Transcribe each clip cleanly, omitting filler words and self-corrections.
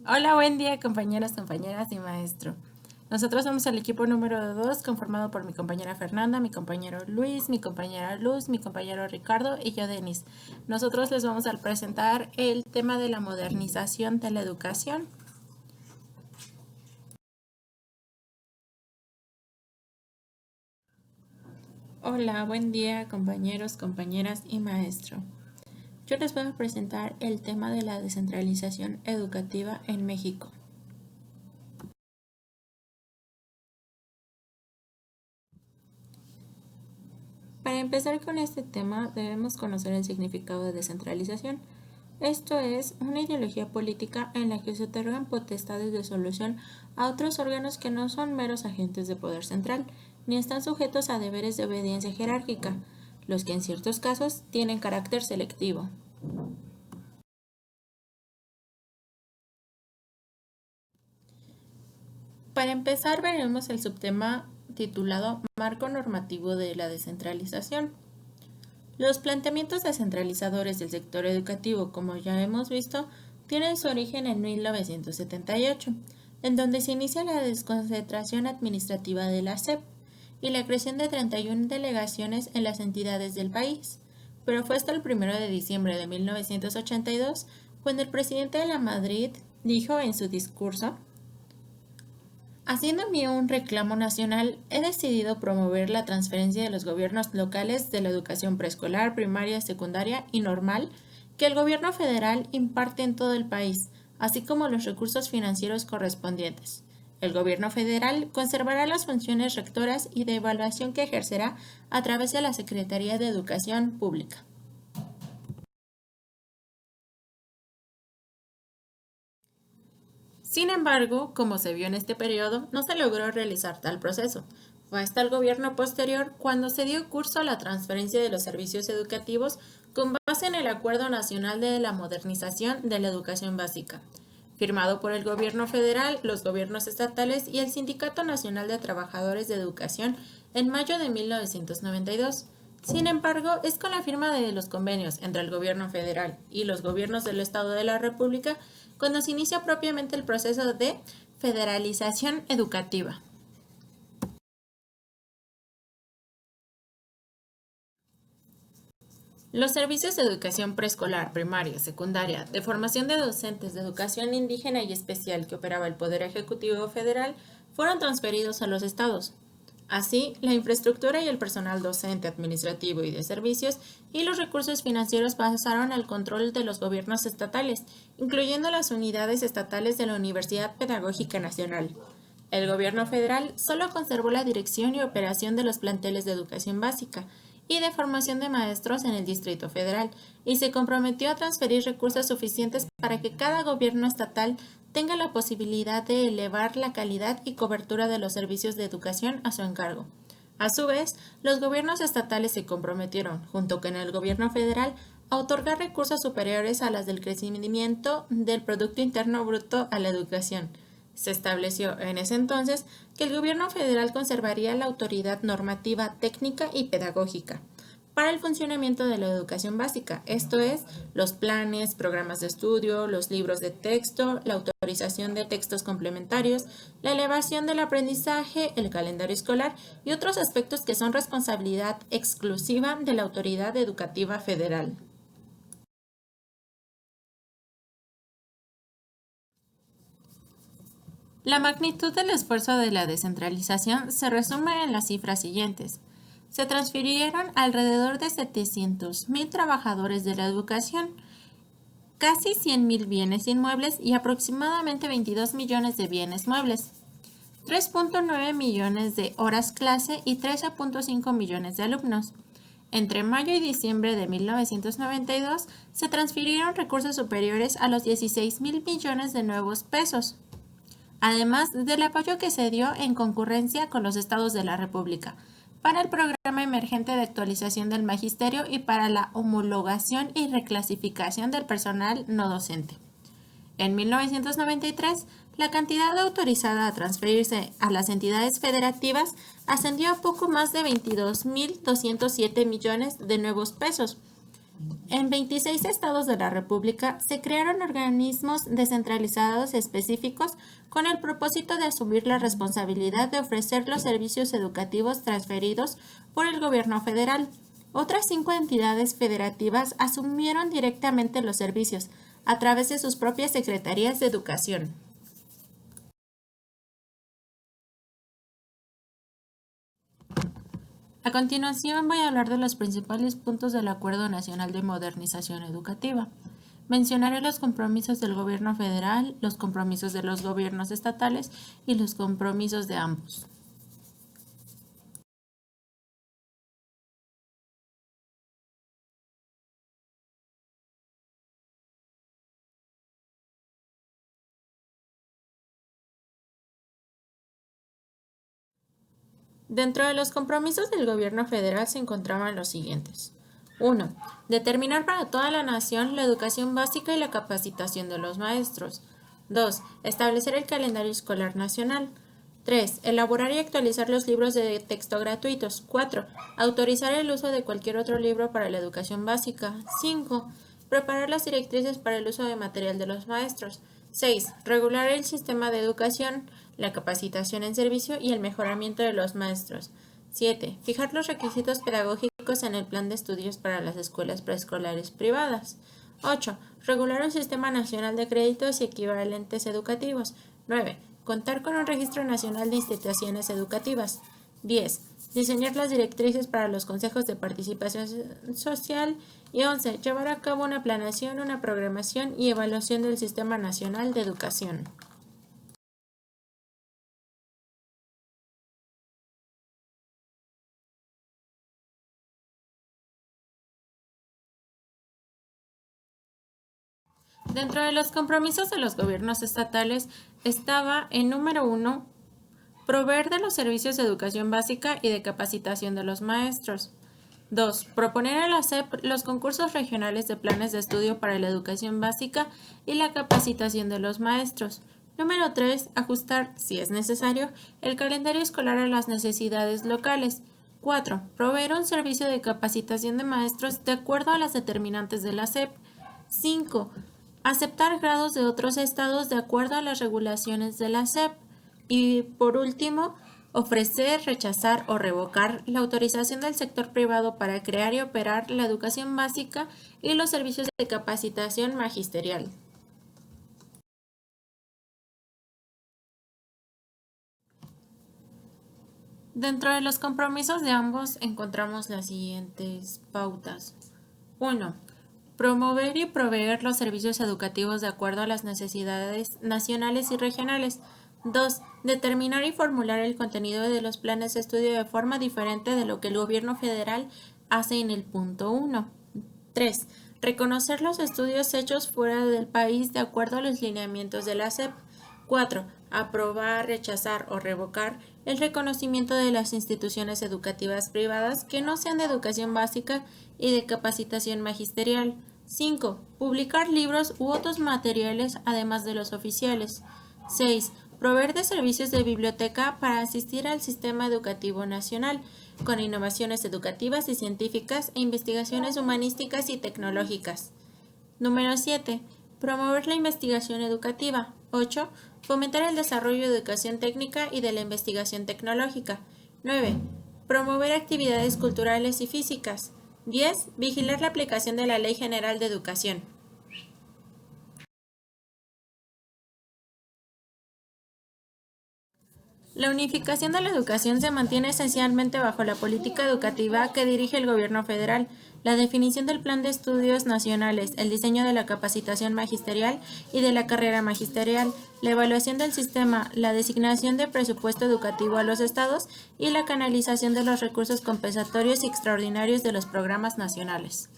Hola, buen día compañeros, compañeras y maestro. Nosotros somos el equipo número 2 conformado por mi compañera Fernanda, mi compañero Luis, mi compañera Luz, mi compañero Ricardo y yo Denis. Nosotros les vamos a presentar el tema de la modernización de la educación. Hola, buen día compañeros, compañeras y maestro. Yo les voy a presentar el tema de la descentralización educativa en México. Para empezar con este tema, debemos conocer el significado de descentralización. Esto es una ideología política en la que se otorgan potestades de solución a otros órganos que no son meros agentes de poder central, ni están sujetos a deberes de obediencia jerárquica, los que en ciertos casos tienen carácter selectivo. Para empezar, veremos el subtema titulado Marco normativo de la descentralización. Los planteamientos descentralizadores del sector educativo, como ya hemos visto, tienen su origen en 1978, en donde se inicia la desconcentración administrativa de la SEP y la creación de 31 delegaciones en las entidades del país. Pero fue hasta el 1 de diciembre de 1982 cuando el presidente de la Madrid dijo en su discurso: haciéndome un reclamo nacional, he decidido promover la transferencia de los gobiernos locales de la educación preescolar, primaria, secundaria y normal que el gobierno federal imparte en todo el país, así como los recursos financieros correspondientes. El gobierno federal conservará las funciones rectoras y de evaluación que ejercerá a través de la Secretaría de Educación Pública. Sin embargo, como se vio en este periodo, no se logró realizar tal proceso. Fue hasta el gobierno posterior cuando se dio curso a la transferencia de los servicios educativos con base en el Acuerdo Nacional de la Modernización de la Educación Básica, firmado por el gobierno federal, los gobiernos estatales y el Sindicato Nacional de Trabajadores de Educación en mayo de 1992. Sin embargo, es con la firma de los convenios entre el gobierno federal y los gobiernos del Estado de la República cuando se inicia propiamente el proceso de federalización educativa. Los servicios de educación preescolar, primaria, secundaria, de formación de docentes de educación indígena y especial que operaba el Poder Ejecutivo Federal fueron transferidos a los estados. Así, la infraestructura y el personal docente, administrativo y de servicios y los recursos financieros pasaron al control de los gobiernos estatales, incluyendo las unidades estatales de la Universidad Pedagógica Nacional. El gobierno federal solo conservó la dirección y operación de los planteles de educación básica y de formación de maestros en el Distrito Federal y se comprometió a transferir recursos suficientes para que cada gobierno estatal tenga la posibilidad de elevar la calidad y cobertura de los servicios de educación a su encargo. A su vez, los gobiernos estatales se comprometieron, junto con el gobierno federal, a otorgar recursos superiores a las del crecimiento del Producto Interno Bruto a la educación. Se estableció en ese entonces que el gobierno federal conservaría la autoridad normativa, técnica y pedagógica para el funcionamiento de la educación básica, esto es, los planes, programas de estudio, los libros de texto, la autorización de textos complementarios, la elevación del aprendizaje, el calendario escolar y otros aspectos que son responsabilidad exclusiva de la autoridad educativa federal. La magnitud del esfuerzo de la descentralización se resume en las cifras siguientes. Se transfirieron alrededor de 700,000 trabajadores de la educación, casi 100,000 bienes inmuebles y aproximadamente 22 millones de bienes muebles, 3.9 millones de horas clase y 13.5 millones de alumnos. Entre mayo y diciembre de 1992 se transfirieron recursos superiores a los 16,000 millones de nuevos pesos, además del apoyo que se dio en concurrencia con los estados de la República para el programa emergente de actualización del magisterio y para la homologación y reclasificación del personal no docente. En 1993, la cantidad autorizada a transferirse a las entidades federativas ascendió a poco más de 22,207 millones de nuevos pesos, En 26 estados de la República se crearon organismos descentralizados específicos con el propósito de asumir la responsabilidad de ofrecer los servicios educativos transferidos por el gobierno federal. Otras 5 entidades federativas asumieron directamente los servicios a través de sus propias secretarías de educación. A continuación voy a hablar de los principales puntos del Acuerdo Nacional de Modernización Educativa. Mencionaré los compromisos del gobierno federal, los compromisos de los gobiernos estatales y los compromisos de ambos. Dentro de los compromisos del gobierno federal se encontraban los siguientes. 1. Determinar para toda la nación la educación básica y la capacitación de los maestros. 2. Establecer el calendario escolar nacional. 3. Elaborar y actualizar los libros de texto gratuitos. 4. Autorizar el uso de cualquier otro libro para la educación básica. 5. Preparar las directrices para el uso de material de los maestros. 6. Regular el sistema de educación, la capacitación en servicio y el mejoramiento de los maestros. 7. Fijar los requisitos pedagógicos en el plan de estudios para las escuelas preescolares privadas. 8. Regular un sistema nacional de créditos y equivalentes educativos. 9. Contar con un registro nacional de instituciones educativas. 10. Diseñar las directrices para los consejos de participación social. Y 11. Llevar a cabo una planeación, una programación y evaluación del Sistema Nacional de Educación. Dentro de los compromisos de los gobiernos estatales estaba en número 1, proveer de los servicios de educación básica y de capacitación de los maestros. 2. Proponer a la SEP los concursos regionales de planes de estudio para la educación básica y la capacitación de los maestros. Número 3. Ajustar, si es necesario, el calendario escolar a las necesidades locales. 4. Proveer un servicio de capacitación de maestros de acuerdo a las determinantes de la SEP. 5. Aceptar grados de otros estados de acuerdo a las regulaciones de la SEP. Y por último, ofrecer, rechazar o revocar la autorización del sector privado para crear y operar la educación básica y los servicios de capacitación magisterial. Dentro de los compromisos de ambos encontramos las siguientes pautas. 1. Promover y proveer los servicios educativos de acuerdo a las necesidades nacionales y regionales. 2. Determinar y formular el contenido de los planes de estudio de forma diferente de lo que el gobierno federal hace en el punto 1. 3. Reconocer los estudios hechos fuera del país de acuerdo a los lineamientos de la SEP. 4. Aprobar, rechazar o revocar el reconocimiento de las instituciones educativas privadas que no sean de educación básica y de capacitación magisterial. 5. Publicar libros u otros materiales además de los oficiales. 6. Proveer de servicios de biblioteca para asistir al sistema educativo nacional, con innovaciones educativas y científicas e investigaciones humanísticas y tecnológicas. Número 7. Promover la investigación educativa. 8. Fomentar el desarrollo de educación técnica y de la investigación tecnológica. 9. Promover actividades culturales y físicas. 10. Vigilar la aplicación de la Ley General de Educación. La unificación de la educación se mantiene esencialmente bajo la política educativa que dirige el gobierno federal, la definición del plan de estudios nacionales, el diseño de la capacitación magisterial y de la carrera magisterial, la evaluación del sistema, la designación de presupuesto educativo a los estados y la canalización de los recursos compensatorios y extraordinarios de los programas nacionales.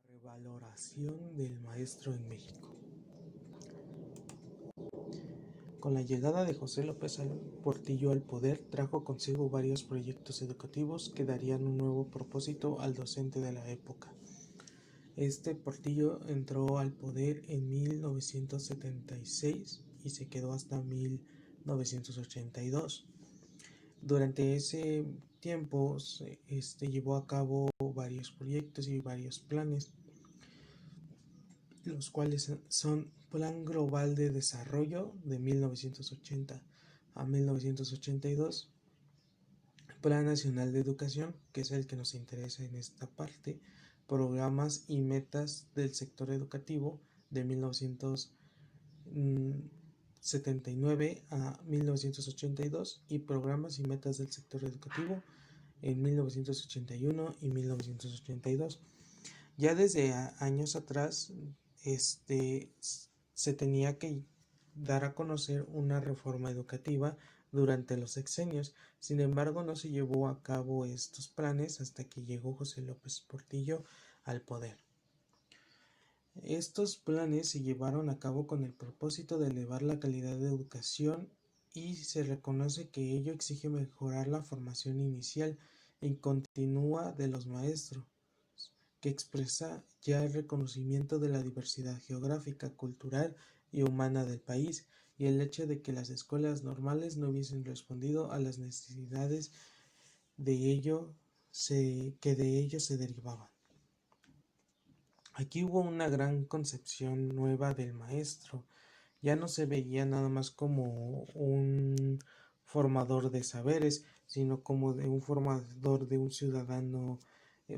Revaloración del maestro en México. Con la llegada de José López Portillo al poder, trajo consigo varios proyectos educativos que darían un nuevo propósito al docente de la época. Portillo entró al poder en 1976 y se quedó hasta 1982. Durante ese tiempo llevó a cabo varios proyectos y varios planes, los cuales son Plan Global de Desarrollo de 1980 a 1982, Plan Nacional de Educación, que es el que nos interesa en esta parte, Programas y Metas del Sector Educativo de 1979 a 1982 y Programas y Metas del Sector Educativo en 1981 y 1982. Ya desde años atrás se tenía que dar a conocer una reforma educativa durante los sexenios. Sin embargo, no se llevó a cabo estos planes hasta que llegó José López Portillo al poder. Estos planes se llevaron a cabo con el propósito de elevar la calidad de educación y se reconoce que ello exige mejorar la formación inicial y continua de los maestros, que expresa ya el reconocimiento de la diversidad geográfica, cultural y humana del país, y el hecho de que las escuelas normales no hubiesen respondido a las necesidades que de ello se derivaban. Aquí hubo una gran concepción nueva del maestro. Ya no se veía nada más como un formador de saberes, sino como de un formador de un ciudadano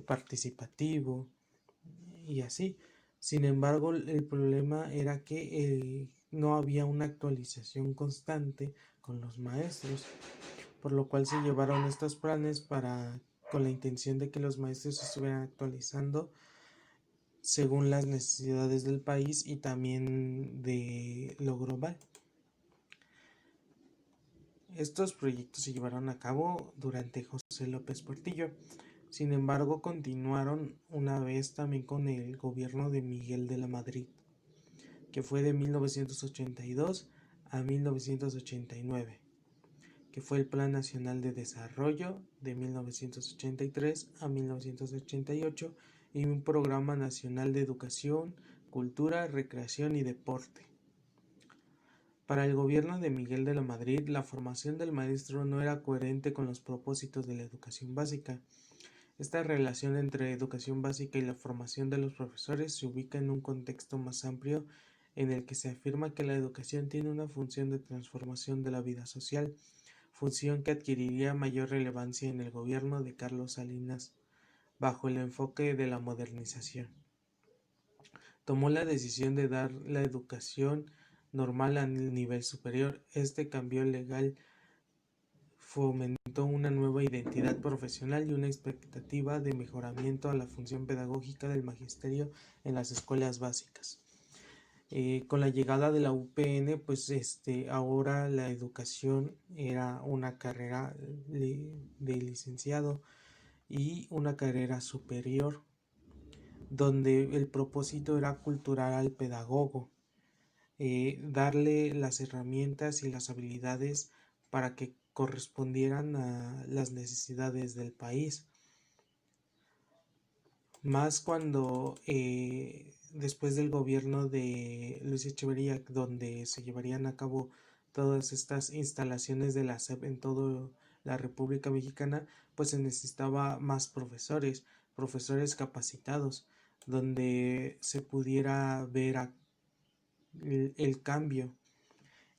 participativo y así. Sin embargo, el problema era que no había una actualización constante con los maestros, por lo cual se llevaron estos planes con la intención de que los maestros se estuvieran actualizando según las necesidades del país y también de lo global. Estos proyectos se llevaron a cabo durante José López Portillo. Sin embargo, continuaron una vez también con el gobierno de Miguel de la Madrid, que fue de 1982 a 1989, que fue el Plan Nacional de Desarrollo de 1983 a 1988 y un Programa Nacional de Educación, Cultura, Recreación y Deporte. Para el gobierno de Miguel de la Madrid, la formación del maestro no era coherente con los propósitos de la educación básica. Esta relación entre educación básica y la formación de los profesores se ubica en un contexto más amplio en el que se afirma que la educación tiene una función de transformación de la vida social, función que adquiriría mayor relevancia en el gobierno de Carlos Salinas bajo el enfoque de la modernización. Tomó la decisión de dar la educación normal al nivel superior. Este cambio legal fomentó una nueva identidad profesional y una expectativa de mejoramiento a la función pedagógica del magisterio en las escuelas básicas. Con la llegada de la UPN, pues ahora la educación era una carrera de licenciado y una carrera superior, donde el propósito era cultural al pedagogo, darle las herramientas y las habilidades para que correspondieran a las necesidades del país. Más cuando después del gobierno de Luis Echeverría, donde se llevarían a cabo todas estas instalaciones de la SEP en toda la República Mexicana, pues se necesitaba más profesores capacitados, donde se pudiera ver el cambio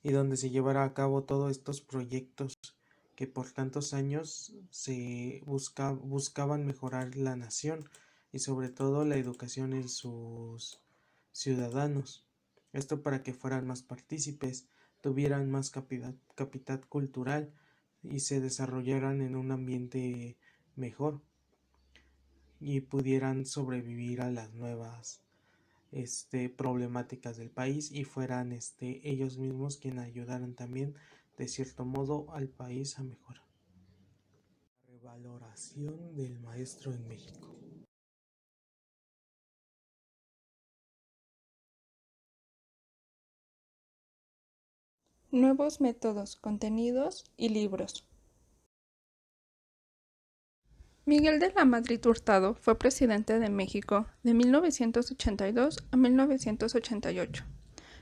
y donde se llevara a cabo todos estos proyectos que por tantos años se buscaban mejorar la nación y sobre todo la educación en sus ciudadanos. Esto para que fueran más partícipes, tuvieran más capital cultural y se desarrollaran en un ambiente mejor y pudieran sobrevivir a las nuevas problemáticas del país y fueran ellos mismos quienes ayudaran también de cierto modo al país a mejorar. Revaloración del maestro en México. Nuevos métodos, contenidos y libros. Miguel de la Madrid Hurtado fue presidente de México de 1982 a 1988.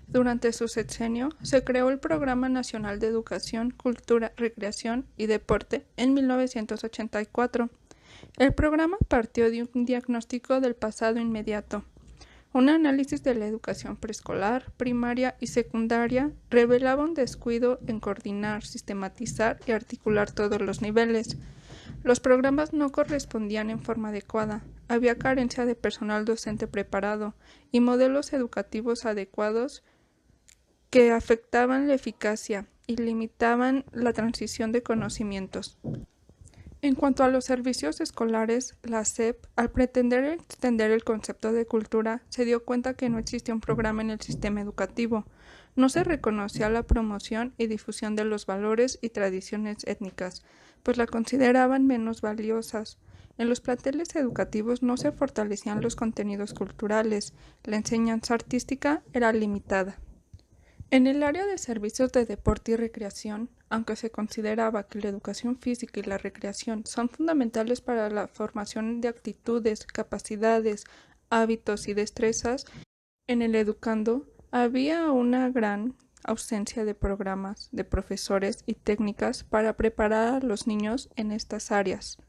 Durante su sexenio, se creó el Programa Nacional de Educación, Cultura, Recreación y Deporte en 1984. El programa partió de un diagnóstico del pasado inmediato. Un análisis de la educación preescolar, primaria y secundaria revelaba un descuido en coordinar, sistematizar y articular todos los niveles. Los programas no correspondían en forma adecuada, había carencia de personal docente preparado y modelos educativos adecuados que afectaban la eficacia y limitaban la transición de conocimientos. En cuanto a los servicios escolares, la SEP, al pretender extender el concepto de cultura, se dio cuenta que no existía un programa en el sistema educativo. No se reconocía la promoción y difusión de los valores y tradiciones étnicas, pues la consideraban menos valiosas. En los planteles educativos no se fortalecían los contenidos culturales, la enseñanza artística era limitada. En el área de servicios de deporte y recreación, aunque se consideraba que la educación física y la recreación son fundamentales para la formación de actitudes, capacidades, hábitos y destrezas, en el educando había una gran ausencia de programas, de profesores y técnicas para preparar a los niños en estas áreas.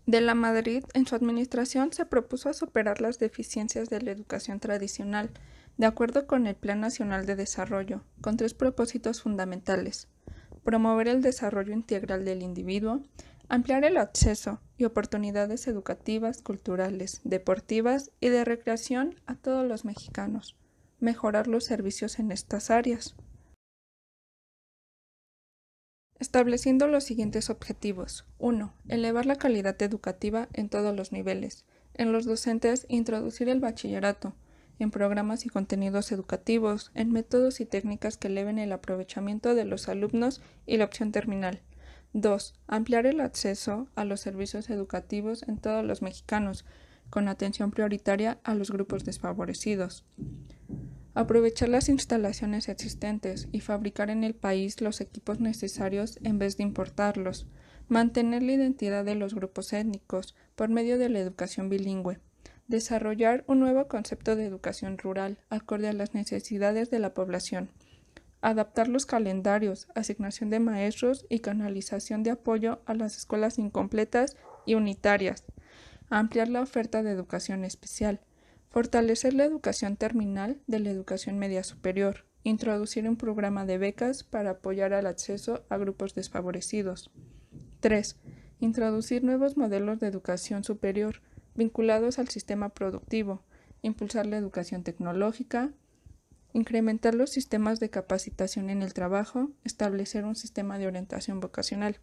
De la Madrid, en su administración, se propuso superar las deficiencias de la educación tradicional, de acuerdo con el Plan Nacional de Desarrollo, con 3 propósitos fundamentales: promover el desarrollo integral del individuo, ampliar el acceso y oportunidades educativas, culturales, deportivas y de recreación a todos los mexicanos, mejorar los servicios en estas áreas. Estableciendo los siguientes objetivos. 1. Elevar la calidad educativa en todos los niveles. En los docentes, introducir el bachillerato, en programas y contenidos educativos, en métodos y técnicas que eleven el aprovechamiento de los alumnos y la opción terminal. 2. Ampliar el acceso a los servicios educativos en todos los mexicanos, con atención prioritaria a los grupos desfavorecidos. Aprovechar las instalaciones existentes y fabricar en el país los equipos necesarios en vez de importarlos. Mantener la identidad de los grupos étnicos por medio de la educación bilingüe. Desarrollar un nuevo concepto de educación rural acorde a las necesidades de la población. Adaptar los calendarios, asignación de maestros y canalización de apoyo a las escuelas incompletas y unitarias. Ampliar la oferta de educación especial. Fortalecer la educación terminal de la educación media superior. Introducir un programa de becas para apoyar al acceso a grupos desfavorecidos. 3. Introducir nuevos modelos de educación superior vinculados al sistema productivo. Impulsar la educación tecnológica. Incrementar los sistemas de capacitación en el trabajo. Establecer un sistema de orientación vocacional.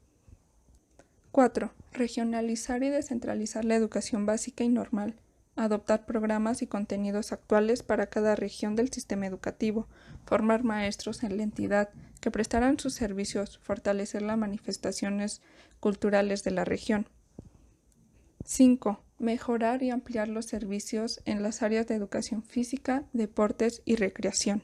4. Regionalizar y descentralizar la educación básica y normal. Adoptar programas y contenidos actuales para cada región del sistema educativo, formar maestros en la entidad que prestaran sus servicios, fortalecer las manifestaciones culturales de la región. 5. Mejorar y ampliar los servicios en las áreas de educación física, deportes y recreación.